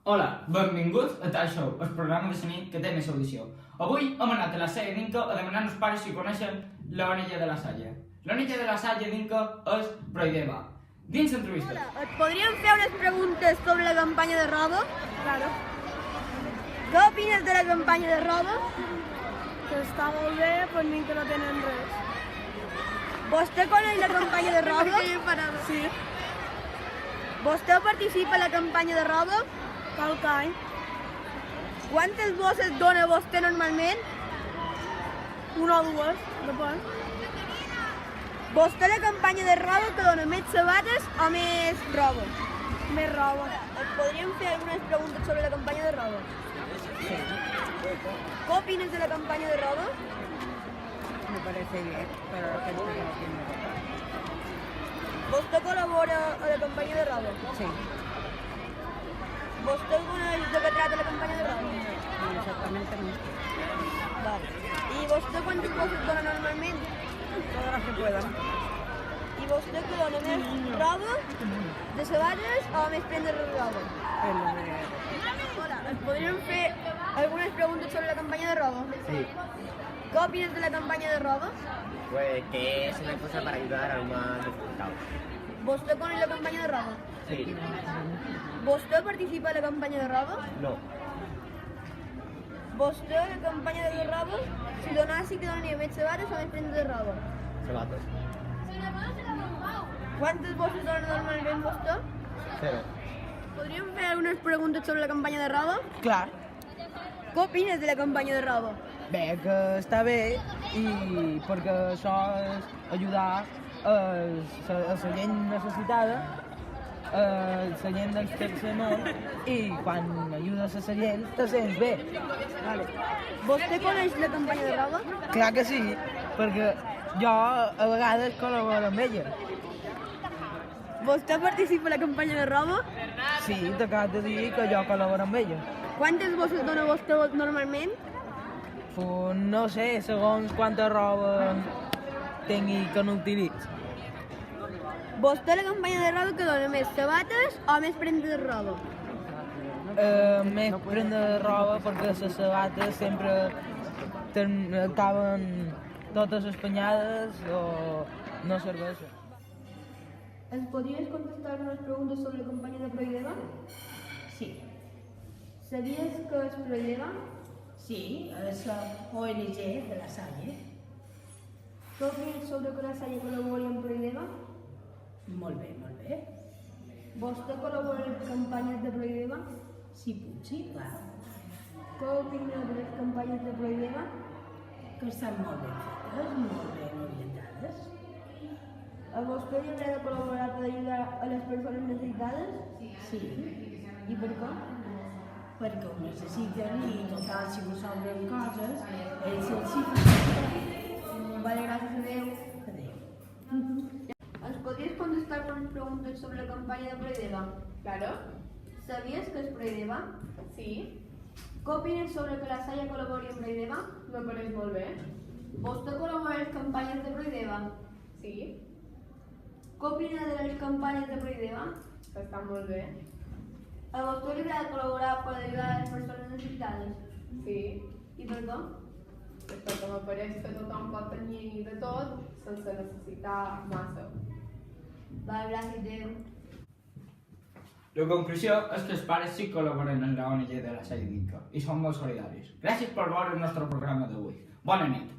Hola, benvinguts a Tal Show, el programa de la nit que té més audició. Avui hem anat a la Salle d'Inca a demanar als pares si coneixen l'Onilla de la Salle. L'Onilla de la Salle d'Inca és Proideva. Dins l'entrevista. Hola, ¿et podrían hacer unas preguntas sobre la campaña de robo? Claro, ¿Qué opinas de la campaña de robo? que està molt bé per mi que no tenen res. ¿Vostè coneix la campanya de robo? Sí, ¿Vostè participa en la campanya de robo? qualque any. Quantes bosses dona vostè normalment? Una o dues, depèn. Vostè la campanya de robo que dona més sabates o més robo? Més roba. Et podríem fer algunes preguntes sobre la campanya de robo? Sí, ¿Qué opinas de la campaña de robo? me parece bien, pero la gente que no tiene ropa. ¿Vostè colabora a la campanya de robo? Sí, ¿Vostè coneix de què trata la campanya de robo? exactamente no. Vale. ¿Y vostè quantes bosses dona normalment? Todas las que puedan. I vostè que dona més roba de sabates o més prendre roba? Hola, ¿ens podríem fer algunes preguntes sobre la campanya de roba? Sí, ¿Qué opinas de la campanya de roba? pues que es una cosa para ayudar a los más necesitados. ¿Vostè coneix la campanya de roba? Sí, ¿Vostè participa en la campanya de roba? no, ¿Vostè a la campanya de roba, si donassi que donaria més sabates o més prendes de roba? zapatos, ¿Quantes bosses dona normalment vostè? cero. Podríem fer algunes preguntes sobre la campanya de roba? Clar, Què opines de la campanya de roba? bé, que està bé i perquè això és ajudar a la gent necessitada, a la gent del tercer món i quan ajudes a la gent te sents bé. Vale. Vostè coneix la campanya de roba? Clar que sí, perquè jo a vegades col·laboro amb ella. Vostè participa en la campanya de roba? Sí, t'acabo de dir que jo col·laboro amb ella. Quantes bosses dona vostè normalment? Pues no sé, segons quanta roba tingui que no utilitzi. Vostè a la campanya de roba que dona més sabates o més prendes de roba? Més prendre roba perquè les sabates sempre acaben totes espanyades o no serveixen. ¿Ens podries contestar unes preguntes sobre la campanya de Proideva? Sí, Sabies que és Proideva? sí, és la ONG de la Salle. Què opines sobre que la Salle col·labori amb Proideva? Molt bé, molt bé. Vostè col·labora en les campanyes de Proideva? Si puc, sí, clar, Què opina de les campanyes de Proideva? que estan molt ben fetes, molt ben orientades. A vostè li agrada col·laborar per ajudar a les persones necessitades? Sí, I per què? perquè ho necessiten i total, si no sobren coses, ells se'ls hi fan. Vale, gràcies, adeu. Adéu. ¿Ens podries contestar unes preguntes sobre la campanya de Proideva? Claro, ¿Sabies que és Proideva? sí, Què opines sobre que la Salle col·labori amb Proideva? me pareix molt bé. Vostè col·labora en les campanyes de Proideva? Sí, Què opina de les campanyes de Proideva? que està molt bé. A vostè li agrada col·laborar per ajudar a les persones necessitades? Sí, I per què? perquè me pareix que tothom pot tenir de tot sense necessitar massa. Va, gràcies, adeu. La conclusió és que els pares sí col·laboren en la ONG de la Salle d'Inca i són molt solidaris. Gràcies per veure el nostre programa d'avui. Bona nit.